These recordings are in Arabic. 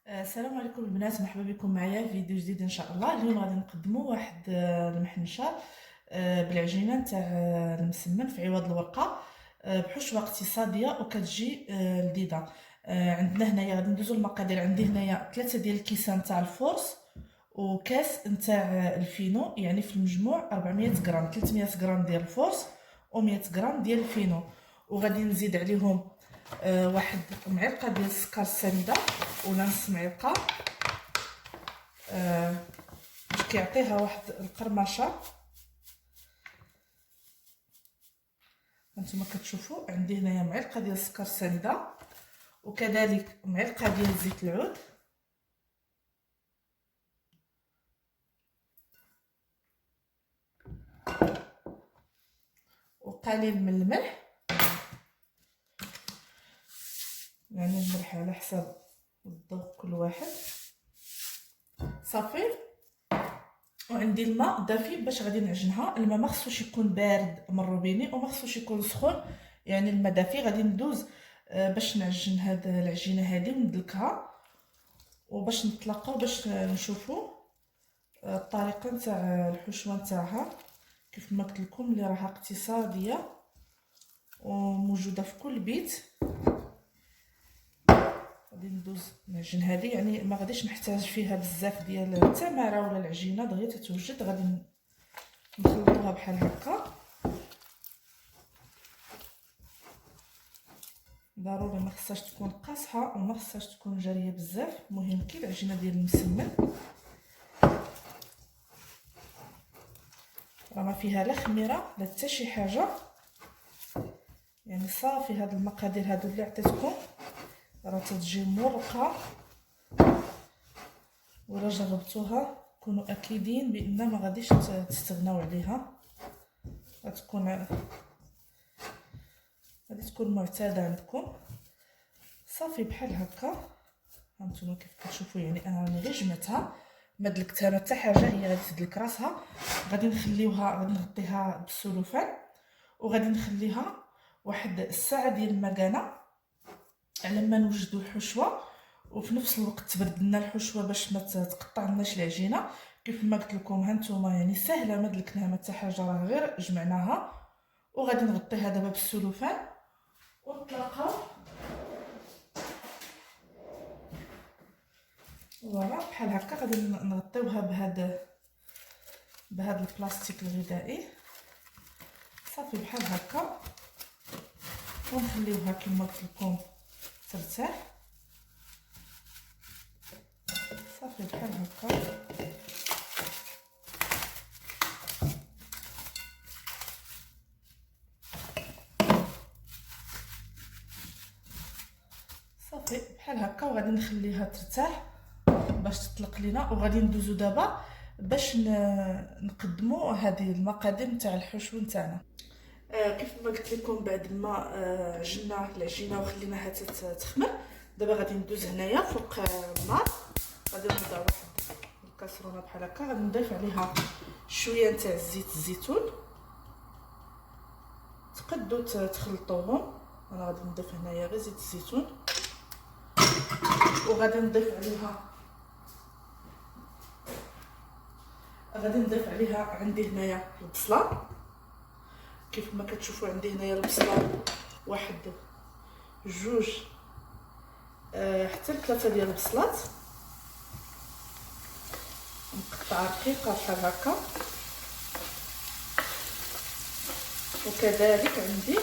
السلام عليكم البنات، مرحبا بكم معايا في فيديو جديد ان شاء الله. اليوم غادي نقدموا واحد المحنشه بالعجينه نتاع المسمن في عوض الورقه، بحشوه اقتصاديه وكتجي لذيذه. عندنا هنايا غادي ندوزو المقادير. عندي هنايا 3 ديال الكيسان تاع الفورس وكاس نتاع الفينو، يعني في المجموع 400 غرام، 300 غرام ديال الفورس و100 غرام ديال الفينو. وغادي نزيد عليهم واحد معلقه ديال السكر السنيده ولا نص معلقه، باش كيعطيها واحد القرمشه. هانتوما كتشوفوا عندي هنايا معلقه ديال السكر السنيده وكذلك معلقه ديال زيت العود وقليل من الملح، يعني الملح على حساب الذوق كل واحد. صافي. وعندي الماء دافي باش غادي نعجنها. الماء ما خصوش يكون بارد من الروبيني وما خصوش يكون سخون، يعني الماء دافي. غادي ندوز باش نعجن هاد العجينه هذه وندلكها، وباش نتلاقاو باش نشوفوا الطريقه نتاع الحشوه نتاعها. كيف ما قلت لكم اللي راها اقتصاديه وموجوده في كل بيت. غادي ندوز نعجن هذه، يعني ما غاديش نحتاج فيها بزاف ديال التماره ولا العجينه، دغيا تتوجد. غادي نخلطوها بحال هكا. ضروري ما خصهاش تكون قاصحه وما خصهاش تكون جاريه بزاف، المهم كي العجينه ديال المسمن راه ما فيها لا خميره لا حتى شي حاجه. يعني صافي هاد المقادير هادو اللي عطيتكم راه تتجي مرقه، ولا جربتوها كونوا اكيدين بان ما غاديش تستغناو عليها. غادي تكون معتاده عندكم. صافي بحال هكا. هانتوما كيف كتشوفوا، يعني انا راني غير جمعتها، ما دلكتها ما حتى حاجه، هي غادي تدلك راسها. غادي نخليوها، غادي نغطيها بالسلوفان وغادي نخليها واحد الساعه ديال المكانه على ما نوجدوا الحشوه، وفي نفس الوقت تبرد لنا الحشوه باش ما تقطع لناش العجينه. كيف ما قلت لكم هانتوما يعني سهله، ما دلكناها ما حتى حاجه، راه غير جمعناها. وغادي نغطيها دابا بالسلوفان ونطلقها. فوالا بحال هكا. غادي نغطيوها بهذا البلاستيك الغذائي. صافي بحال هكا. ونخليوها كما قلت لكم ترتاح. صافي بحال هكا. صافي بحال هكا. وغادي نخليها ترتاح باش تطلق لينا. وغادي ندوزو دابا باش نقدموا هذه المقادير نتاع الحشو نتاعنا. كيف ما قلت لكم، بعد ما عجنا العجينه وخليناها تخمر، دابا غادي ندوز هنايا فوق النار. غادي نوضع واحد الكاسرونه بحال هكا. غادي نضيف عليها شويه نتاع زيت الزيتون. تقدوا تخلطوهم. انا غادي نضيف هنايا غير زيت الزيتون، وغادي نضيف عليها عندي هنايا البصله. كيف ما كتشوفوا عندي هنايا البصله واحد جوج حتى ل3 ديال البصلات مقطعه رقيقه بحال هكا. وكذلك عندي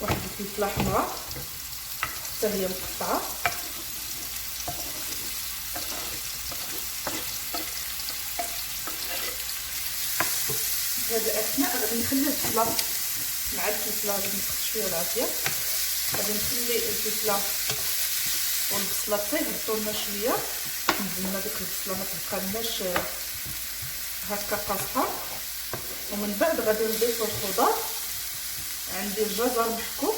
واحد الفلفله حمراء حتى هي مقطعه. في هذا الاثناء غادي نخلي البصله مع الفلفله، غادي نقص شويه العافيه. غادي نخلي الفلفله والبصله تيهبطوا لنا شويه، نزلنا ديك البصله ما تبقى لناش هكا قاصحه. ومن بعد غادي نضيفوا الخضار. عندي الجزر محكوك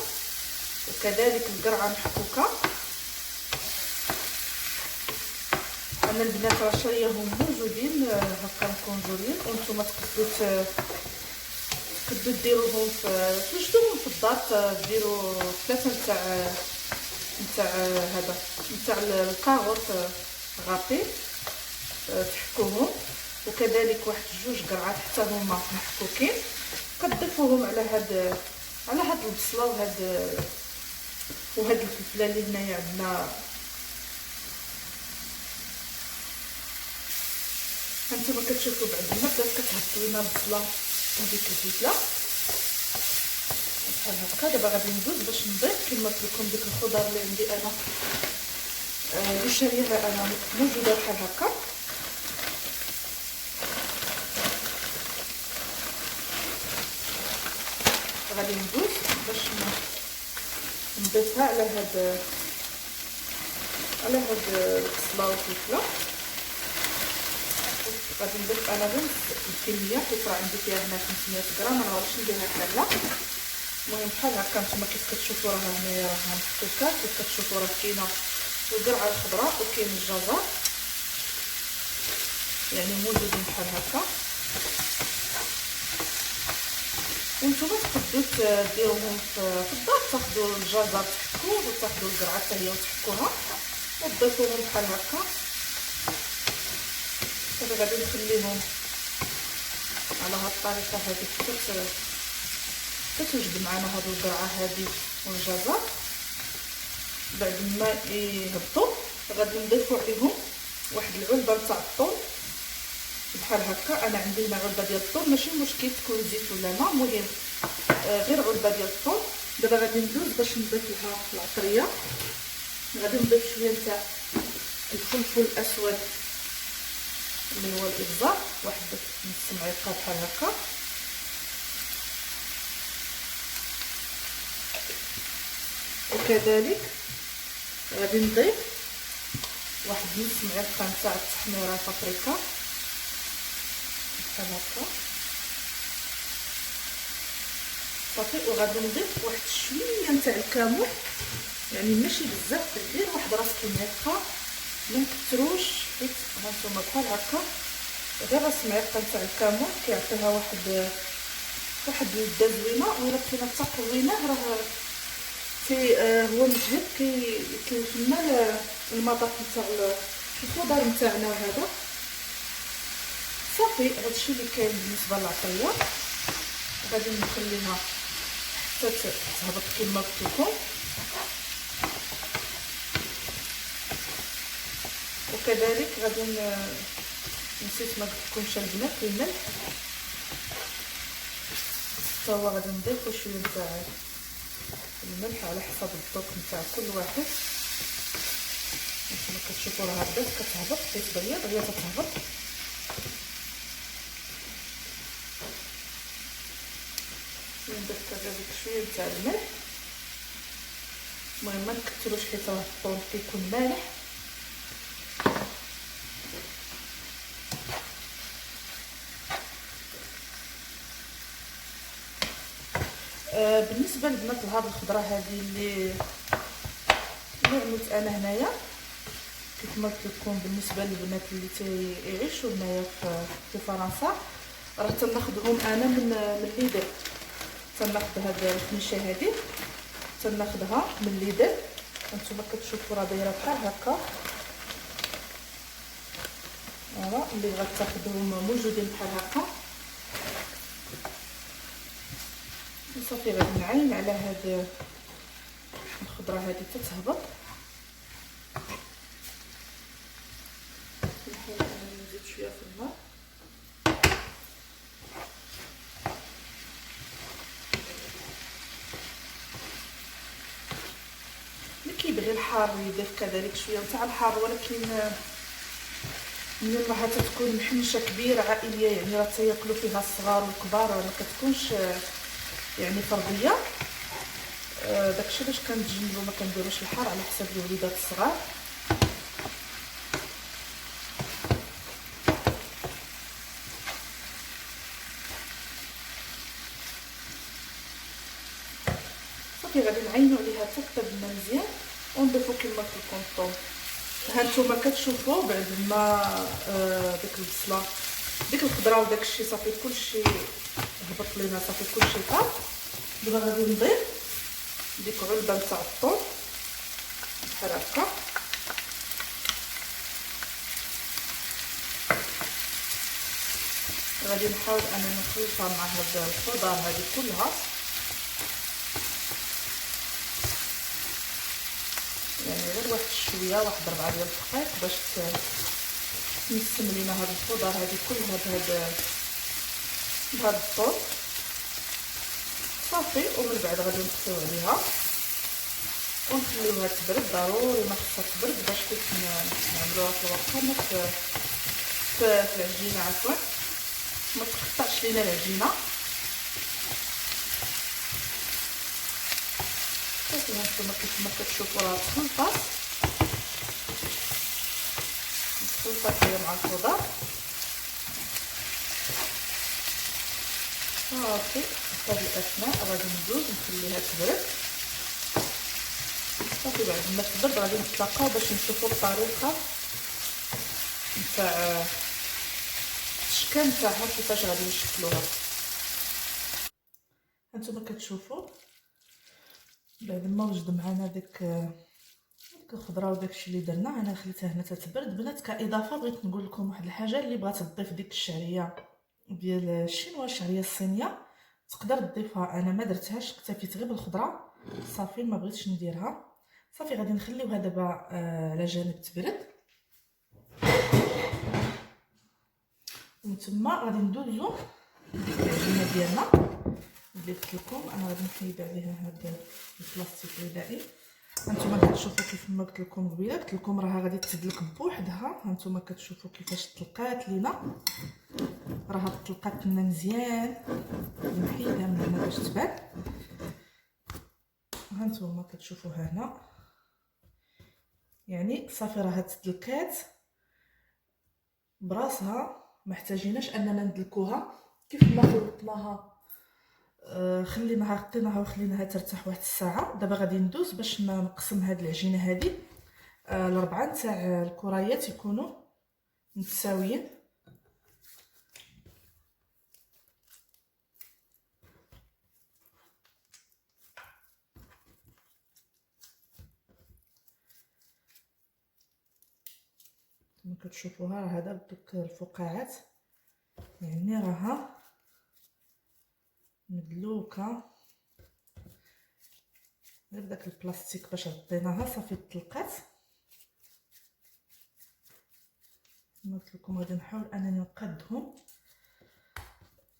وكذلك القرعه محكوكه. انا البنات راه شريهم موجودين هكا مكونجورين، وانتم تقدروا ديروهم توجدوهم في الدار. ديروا 3 نتاع نتاع هذا نتاع الكاروط غابي، تحكوهم، وكذلك واحد جوج قرعات حتى هما محكوكين، كتضيفوهم على هاد البصله وهاد الفلفله اللي هنايا عندنا. هانتوما كتشوفوا بعد ما بدات كتهبط لنا البصله وديك الفلفله بحال هكا. دابا غادي ندوز باش نضيف كما قلت لكم ديك الخضر اللي عندي انا اللي شاريها انا موجوده بحال هكا. غادي ندوز باش نضيفها على هاد البصله والفلفله. غادي نضيف انا غير الكميه حيت راه عندي فيها هنا 500 غرام، انا مغاديش نديرها كامله. المهم بحال هكا نتوما كيف كتشوفوا راه هنايا راه محكوكه، كيف كتشوفوا راه كاينه القرعه الخضراء وكاين الجزر يعني موجودين بحال هكا. وانتوما تقدروا ديروهم في الدار، تاخذوا الجزر تحكوه وتاخذوا القرعه حتى هي وتحكوها وتضيفوهم بحال هكا. دابا غادي نخليهم على هاد الطريقه هذه حتى كتوجد معنا هاد القرعه هذه والجزر. بعد ما يهبطوا غادي نضيفوا عليهم واحد العلبه تاع الثوم بحال هكا. انا عندي هنا علبه ديال الثوم، ماشي مشكل تكون زيت ولا ماء، المهم غير علبه ديال الثوم. دابا غادي ندوز باش نضيف لها العطريه. غادي نضيف شويه تاع الفلفل الاسود اللي هو الابزار، واحد نص معلقه بحال هكا. وكذلك غادي نضيف واحد نص معلقه نتاع التحميره بابريكا بحال هكا صافي. وغادي نضيف واحد شويه نتاع الكمون، يعني ماشي بزاف، غير واحد راس معلقه، ما نكثروش حيت هانتوما بحال هكا. غير راس معلقه نتاع الكمون كيعطيها واحد اللذه زوينه. ولا بغينا حتى قويناه راه هو مجهد كيكمل المذاق نتاع الخضر نتاعنا هذا صافي. هادشي اللي كاين بالنسبه للعطريه. غادي نخليها حتى تهبط كما قلت لكم. وكذلك غادي نسيت ما قلت لكمش البنات الملح حتى هو غادي نضيفو شويه نتاع الملح على حسب الذوق نتاع كل واحد. كما كتشوفوا راه بدات كتهبط حيت هي تتهبط. نضيف كذلك شويه نتاع الملح، المهم ما نكثروش حيت راه الطون كيكون مالح. بالنسبه للبنات لهاد الخضره هذه اللي عملت انا هنايا كيف ما قلت لكم، بالنسبه للبنات اللي تيعيشوا هنايا في فرنسا راه تناخذهم انا من ليدر. تناخذ هاد الخنيشه هذه تناخذها من ليدر. هانتوما كتشوفوا راه دايره بحال هكا. فوالا اللي بغات تاخذهم موجودين بحال هكا. صافي غادي نعاين على هاد الخضره هذه تتهبط. نحاول نزيد شويه في النار. اللي كيبغي الحار يضيف كذلك شويه نتاع الحار، ولكن من ما تكون محنشه كبيره عائليه يعني راه تياكلوا فيها الصغار والكبار، ما كتكونش يعني فرديه. داكشي باش كنتجنبوا ما كنديروش الحار على حساب الوليدات الصغار. صافي غادي نعينوا عليها حتى تطيب مزيان ونضيفوا كما قلت لكم الثوم. هانتوما كتشوفوا بعد ما ديك البصله ديك الخضره وداكشي صافي كلشي هبط لينا، صافي كلشي طاب. دابا غادي نضيف ديك علبه تاع الثوم بحال هكا. غادي نحاول انني نخلطها مع هاد الخضر هذه كلها، يعني غير واحد شويه، واحد 4 ديال الدقائق باش تنسم لينا هاد الخضر هذه كلها بهاد الطول صافي. ومن بعد غادي نطفيو عليها ونخليوها تبرد. ضروري ما خصها تبرد باش كيف نعملوها في الوقت في العجينه، عفوا ما تقطعش لينا العجينه. صافي هانتوما كيف ما كتشوفوا راه تخلطات هي مع الخضر صافي. في هاد الاثناء غادي ندوز نخليها تبرد صافي. بعد ما تبرد غادي نتلاقاو باش نشوفوا الطريقه نتاع التشكال نتاعها كيفاش غادي نشكلوها. هانتوما كتشوفوا بعد ما وجد معنا ديك الخضره وداكشي اللي درنا، انا خليتها هنا تتبرد. بنات كاضافه بغيت نقول لكم واحد الحاجه، اللي بغات تضيف ديك الشعريه ديال الشينوا، الشعريه الصينيه، تقدر تضيفها. انا ما درتهاش، اكتفيت غير بالخضره صافي، ما بغيتش نديرها صافي. غادي نخليوها دابا على جانب تبرد، ومن ثم غادي ندوزو العجينه ديالنا اللي قلت لكم. انا غادي نحيد عليها هذا البلاستيك الغذائي. هانتوما كتشوفوا كيف ما قلت لكم قبيله، قلت لكم راها غادي تدلك بوحدها. هانتوما كتشوفوا كيفاش طلقات لينا، راها طلقات لنا مزيان. نحيدها من هنا باش تبان. هانتوما كتشوفوها هنا، يعني صافي راها تدلكات براسها، ما احتاجيناش اننا ندلكوها. كيف ما خلطناها خليناها غطيناها وخليناها ترتاح واحد الساعه. دابا غادي ندوز باش نقسم هاد العجينه هذه ل4 نتاع الكريات يكونوا متساويين. كما كتشوفوها راه هذا دوك الفقاعات، يعني راها مدلوكه غير داك البلاستيك باش غطيناها صافي طلقات. كما قلت لكم غادي نحاول انني نقادهم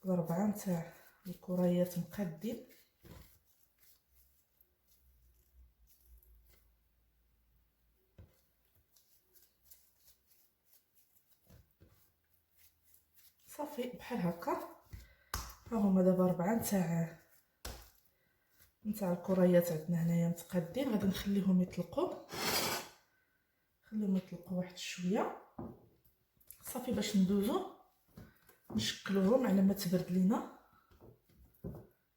4 نتاع الكريات مقادين. صافي بحال هكا. ها هما دابا 4 نتاع الكريات عندنا هنايا متقادين. غادي نخليهم يطلقوا، خليهم يطلقوا واحد شويه صافي باش ندوزو نشكلوهم على ما تبرد لينا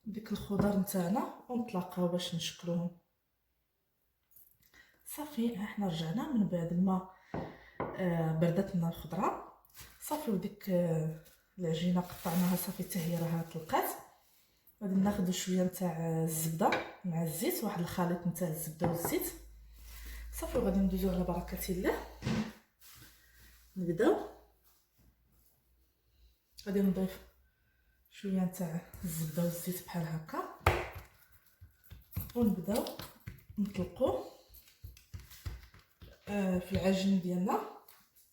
ديك الخضر نتاعنا ونطلقاو باش نشكلوهم. صافي احنا رجعنا من بعد ما بردت لنا الخضره صافي، وديك العجينه قطعناها صافي حتى هي راها طلقات. غادي ناخذ شويه نتاع الزبده مع الزيت، واحد الخليط نتاع الزبده والزيت صافي. وغادي ندوزو على بركه الله نبداو. غادي نضيف شويه نتاع الزبده والزيت بحال هكا ونبداو نطلقوه في العجين ديالنا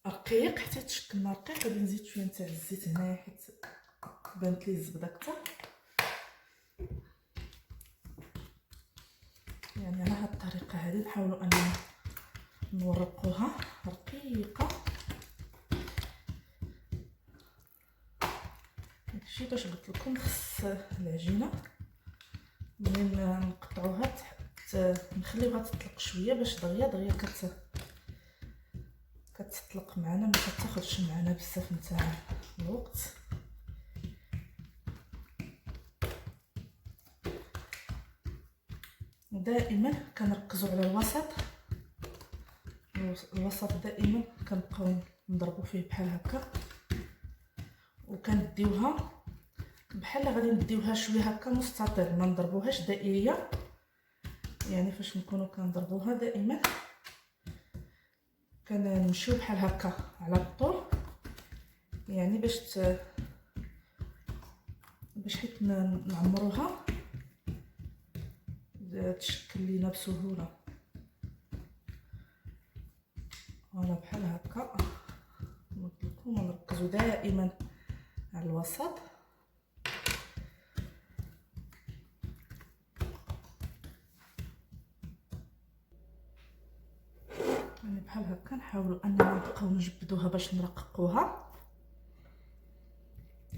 رقيق حتى تشكلنا رقيق. غادي نزيد شويه نتاع الزيت هنايا حيت بانت لي الزبده اكثر، يعني على هاد الطريقه هذه نحاولوا اننا نورقوها رقيقه. هادشي باش قلت لكم خص العجينه منين نقطعوها نخليوها تطلق شويه باش دغيا كتطلق معنا، ما كتاخذش معنا بزاف نتاع الوقت. دائما كنركزوا على الوسط دائما كنبقاو نضربوا فيه بحال هكا، وكنديوها بحال غادي نديوها شويه هكا مستطيل، ما نضربوهاش دائريه. يعني فاش نكونوا كنضربوها دائما كنمشيو بحال هكا على الطول، يعني باش حيت نعمروها تشكل لينا بسهوله. فوالا بحال هكا. قلت لكم نركزوا دائما على الوسط. يعني بحال هكا نحاولوا اننا نبقاو نجبدوها باش نرققوها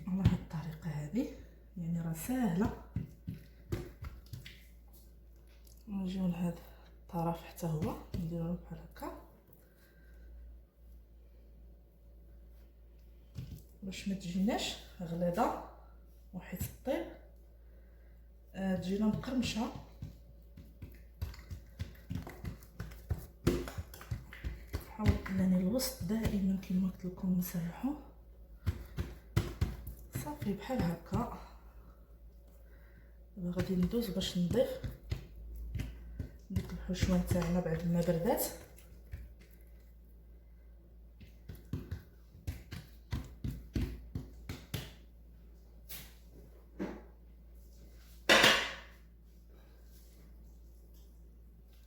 على هاد الطريقه هذه. يعني راه ساهله. نجيو لهاد الطرف حتى هو نديروه بحال هكا باش ما تجيناش غليظه وحيت الطيب تجينا مقرمشه. نحاول انني الوسط دائما كما قلت لكم نسرحو. صافي بحال هكا. دابا غادي ندوز باش نضيف ديك الحشوه نتاعنا بعد ما بردات.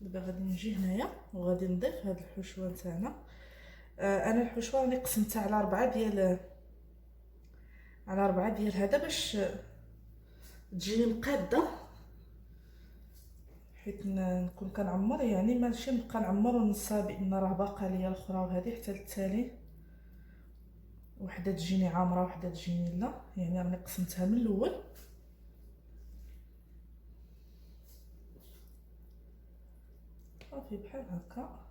دابا غادي نجي هنايا وغادي نضيف هاد الحشوه نتاعنا. انا الحشوه راني قسمتها على 4 ديال هذا باش تجيني مقاده، حيت نكون كنعمر، يعني ماشي نبقى نعمر وننسى بان راه باقا ليا الاخرى وهذه حتى للتالي وحده تجيني عامره وحده تجيني لا. يعني راني قسمتها من الاول. صافي بحال هكا.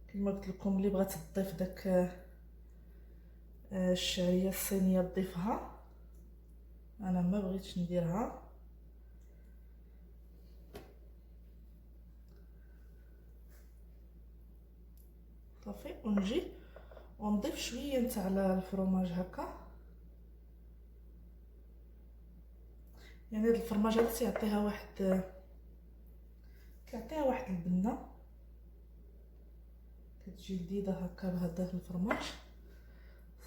كما قلت لكم اللي بغات تضيف داك الشعريه الصينيه تضيفها، انا ما بغيتش نديرها. صافي ونجي ونضيف شويه نتاع الفرماج هكا. يعني هاد الفرماج هذا تيعطيها واحد البنه كتجي لذيذه هكا بهذا الفرماج.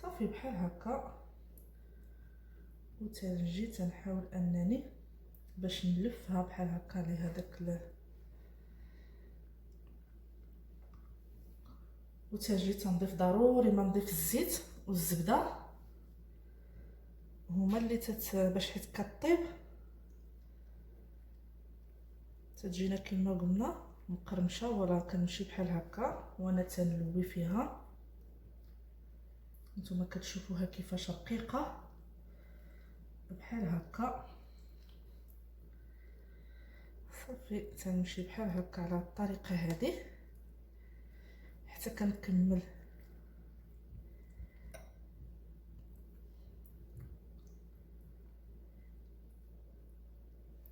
صافي بحال هكا. وتنجي تنحاول انني باش نلفها بحال هكا لهداك وتجي تنضيف ضروري ما نضيف الزيت والزبده هما اللي باش حيت كطيب تجينا كما قلنا مقرمشه. ولا كنمشي بحال هكا وانا تنلوي فيها. نتوما كتشوفوها كيفاش رقيقه بحال هكا. صافي تنمشي بحال هكا على الطريقه هذه حتى كنكمل.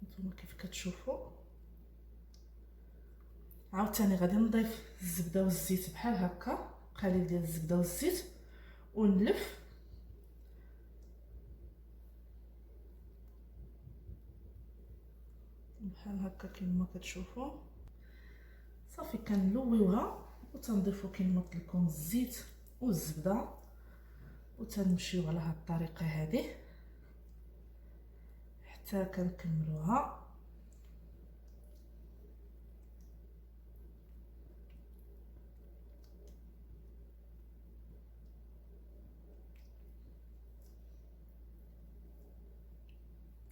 نتوما كيف كتشوفوا. عاوتاني غادي نضيف الزبده والزيت بحال هكا، قليل ديال الزبده والزيت ونلف. بحال هكا كما كتشوفوا. صافي كنلويوها وتنضيفوا كما قلت لكم الزيت والزبده وتنمشيو على هاد الطريقه هذه حتى كنكملوها.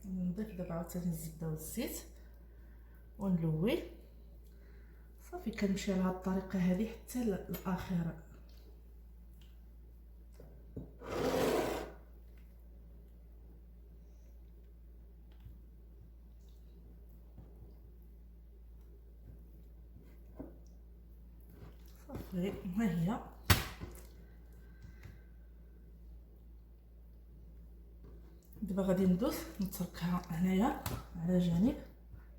نضيف دابا عاوتاني الزبده والزيت ونلوي. صافي كنمشي على هاد الطريقه هذه حتى الاخر. صافي ها هي. دابا غادي ندوز نتركها هنايا على جانب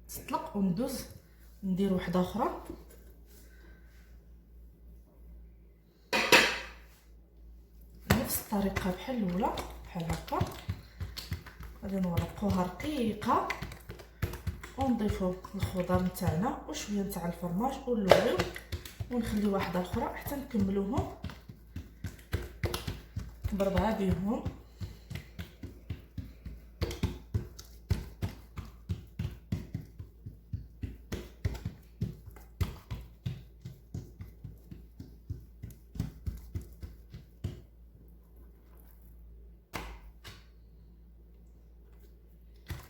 تطلق وندوز ندير وحده اخرى. نفس الطريقه بحال الاولى بحال هكا. غادي نورقوها رقيقه ونضيفو الخضر نتاعنا وشويه نتاع الفرماج ونلويو ونخلي واحده اخرى حتى نكملوهم بربعه بيهم.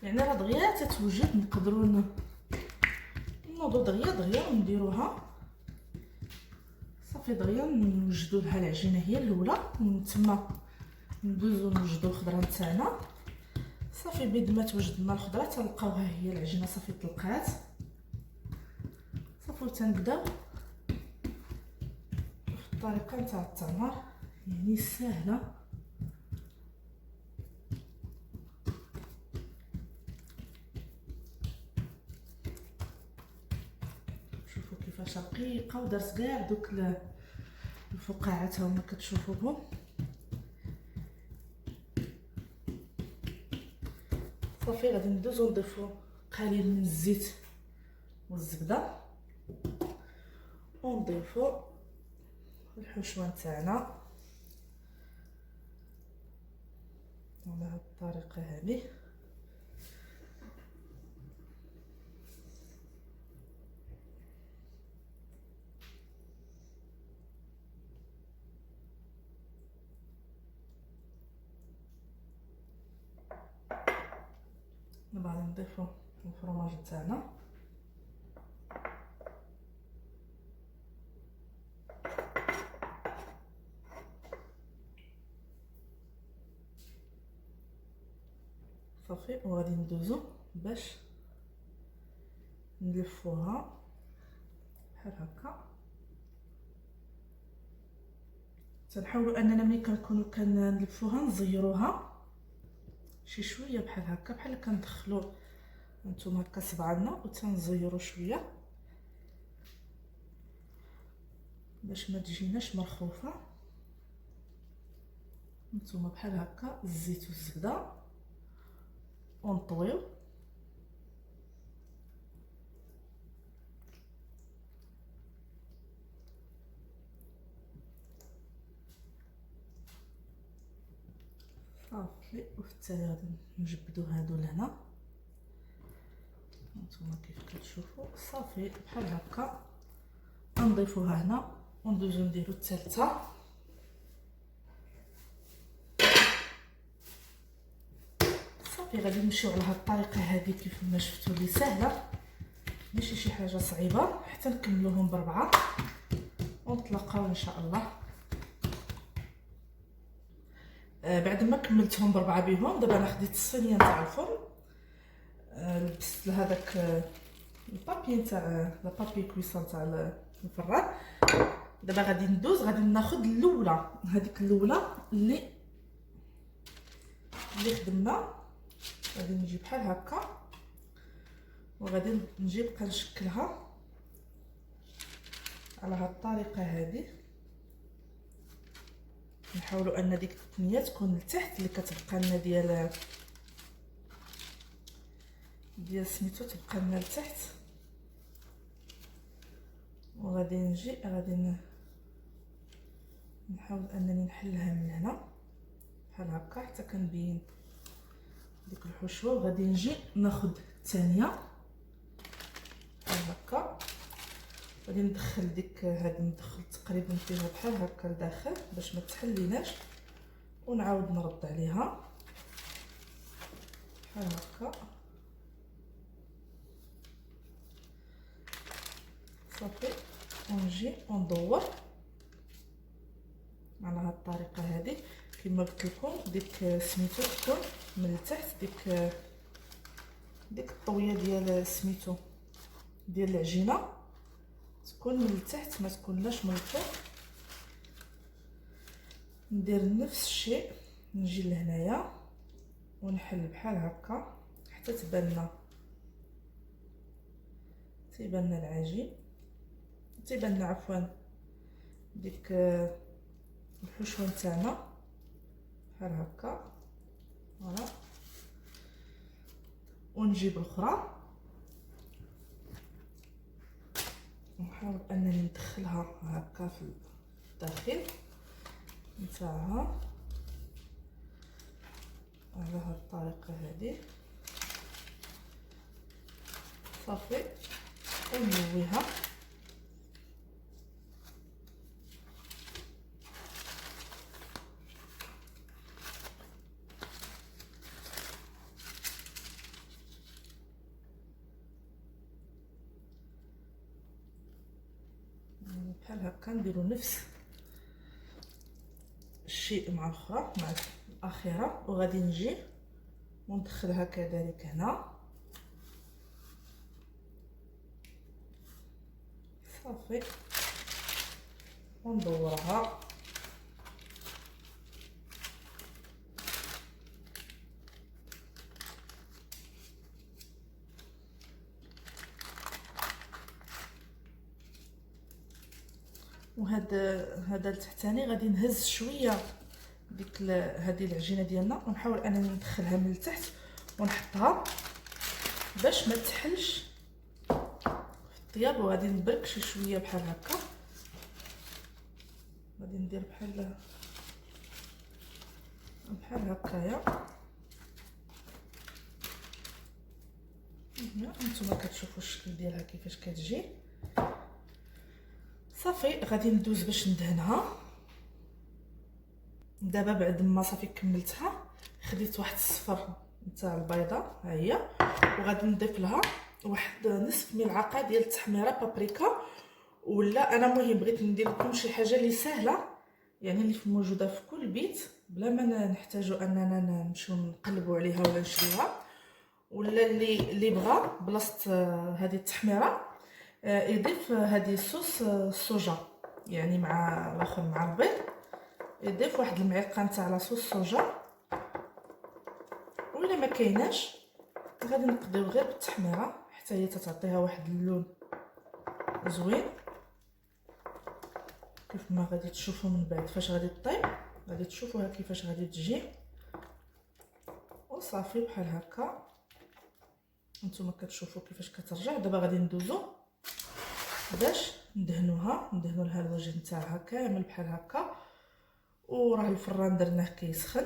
يعني راه دغيا تتوجد، نقدروا نوضوا دغيا ونديروها صافي. دغيا نوجدوا لها العجينه هي الاولى، ومن تما ندوزو نوجدوا الخضره نتاعنا صافي. بيد ما توجد لنا الخضره تلقاوها هي العجينه صافي طلقات صافي. وتنبداو في الطريقه نتاع التمر، يعني سهله. شوفوا كيفاش رقيقه، ودرت كاع دوك الفقاعات هما كتشوفوهم. صافي غادي ندوزو نضيفو قليل من الزيت والزبده، ونضيفو الحشوه نتاعنا على هاد الطريقه هذه. دابا غادي نضيفو الفرماج تاعنا، صافي. وغادي ندوزو باش نلفوها بحال هكا. تنحاولوا اننا ملي كنكونوا كنلفوها نزيروها شي شويه بحال هكا، بحال كندخلوا نتوما هكا صبعنا وتنزيروا شويه باش ما تجيناش مرخوفه. نتوما بحال هكا الزيت والزبده، ونطويو صافي. وفي التالي غادي نجبدو هادو لهنا، نتوما كيف كتشوفوا صافي بحال هكا. نضيفوها هنا وندوزو نديرو الثالثه. صافي غادي نمشيو على هاد الطريقه هذه كيف ما شفتوا لي سهله، ماشي شي حاجه صعيبه، حتى نكملوهم بربعه ونتلاقاو ان شاء الله. بعد ما كملتهم بربعه بهم، دابا انا خديت الصينيه نتاع الفرن، لبست لهذاك البابي نتاع لابابي كويسون تاع الفران. دابا غادي ندوز، غادي ناخذ الاولى، هذيك الاولى اللي خدمنا. غادي نجي بحال هكا وغادي نجي نبقى نشكلها على هاد الطريقه هذه. نحاولوا ان ديك الثنيه تكون لتحت، اللي كتبقى لنا ديال سميتو تبقى لنا لتحت. وغادي نجي غادي نحاول انني نحلها من هنا بحال هكا حتى كنبين ديك الحشوه. وغادي نجي ناخذ الثانيه بحال هكا، غادي ندخل ديك هذه، ندخل تقريبا فيها بحال هكا لداخل باش ما تحليناش، ونعاود نرد عليها بحال هكا صافي. ونجي وندور على هاد الطريقه هذه كما قلت لكم. ديك سميتو تكون من التحت، ديك الطويه ديال سميتو ديال العجينه تكون من التحت، ما تكونلاش من الفوق. ندير نفس الشيء، نجي لهنايا ونحل بحال هكا حتى تيبان لنا العجين، تيبان لنا عفوا ديك الحشوه نتاعنا بحال هكا. فوالا. ونجيب الاخرى نحاول انني ندخلها هكا في الداخل نتاعها على هاد الطريقه هذه صافي، ونلويها. بحال هكا نديرو نفس الشيء مع الاخرى مع الاخيره، وغادي نجي وندخلها كذلك هنا صافي وندورها. هذا التحتاني غادي نهز شويه ديك هذه العجينه ديالنا، ونحاول انني ندخلها من التحت ونحطها باش ما تحلش في الطياب. وغادي نبرك شي شويه بحال هكا، غادي ندير بحال هكايا. نتوما كتشوفوا الشكل ديالها كيفاش كتجي. صافي غادي ندوز باش ندهنها. دابا بعد ما صافي كملتها خديت واحد الصفر نتاع البيضه ها هي، وغادي نضيف لها واحد نصف ملعقه ديال التحميره بابريكا. ولا انا مهم بغيت ندير لكم شي حاجه اللي سهله، يعني اللي موجوده في كل بيت بلا ما نحتاجوا اننا نمشيو نقلبوا عليها ولا نشريوها. ولا اللي بغى بلاصه هذه التحميره يضيف هذه الصوص الصوجا، يعني مع الاخر مع البيض يضيف واحد المعلقه نتاع لاصوص صوجا. ولا ما كايناش غادي نقضيو غير بالتحميره حتى هي تعطيها واحد اللون زوين. كيف ما غادي تشوفوا من بعد فاش غادي طيب غادي تشوفوها كيفاش غادي تجي. وصافي بحال هكا نتوما كتشوفوا كيفاش كترجع. دابا غادي ندوزو باش ندهنوها، ندهنوا لها الوجه نتاعها كامل بحال هكا. وراه الفران درناه كيسخن.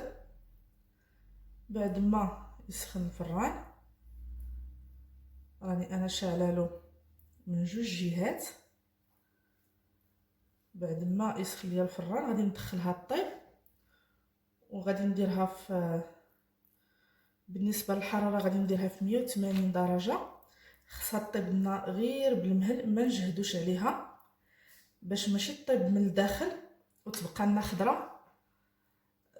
بعد ما يسخن الفران راني انا شاعله من جوج جهات. بعد ما يسخن ليا الفران غادي ندخلها طيب، وغادي نديرها في بالنسبه للحراره غادي نديرها في 180 درجه. خصها طيب لنا غير بالمهل، ما نجهدوش عليها باش ماشي طيب من الداخل وتبقى لنا خضره.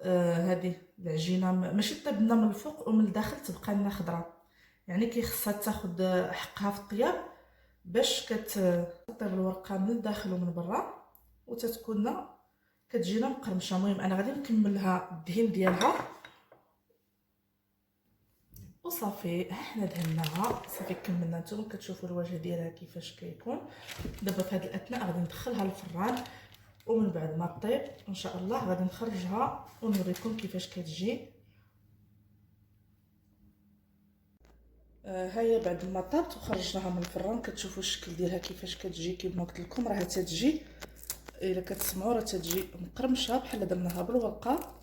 هذه العجينه ماشي طيب لنا من الفوق ومن الداخل تبقى لنا خضره، يعني كي خصها تاخذ حقها في الطياب باش كتطيب الورقه من الداخل ومن برا وتتكون كتجينا مقرمشه. المهم انا غادي نكمل لها الدهين ديالها وصافي. ها حنا دهناها صافي كملنا. نتوما كتشوفوا الوجه ديالها كيفاش كيكون. دابا في هذه الاثناء غادي ندخلها للفران، ومن بعد ما طيب ان شاء الله غادي نخرجها ونوريكم كيفاش كتجي. ها هي بعد ما طابت وخرجناها من الفران كتشوفوا الشكل ديالها كيفاش كتجي. كيما قلت لكم راه تتجي الا كتسمعوا راه تتجي مقرمشه بحال درناها بالورقه،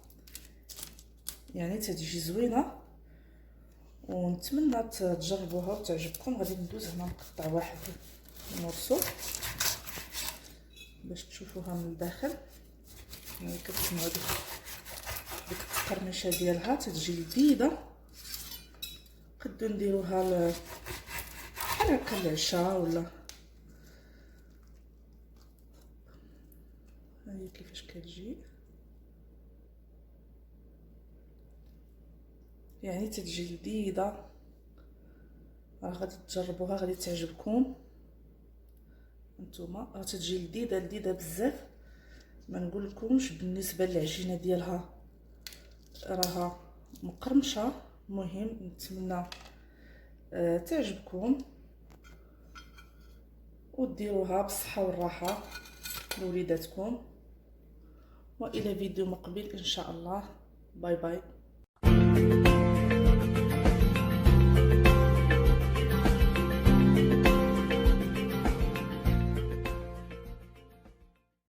يعني تتجي زوينه. ونتمنى تجربوها وتعجبكم. غادي ندوز هنا نقطع واحد المورسو باش تشوفوها من الداخل. يعني كتسمعوا ديك التقرمشه ديالها تتجي لذيذه. نقدو نديروها بحال هكا العشاء ولا. ها هي كيفاش كتجي، يعني تتجي لذيذه. راه غادي تجربوها غادي تعجبكم نتوما. راه تتجي لذيذه بزاف ما نقولكمش. بالنسبه للعجينه ديالها راها مقرمشه. مهم نتمنى تعجبكم وديروها بالصحه والراحه لوليداتكم. والى فيديو مقبل ان شاء الله. باي باي.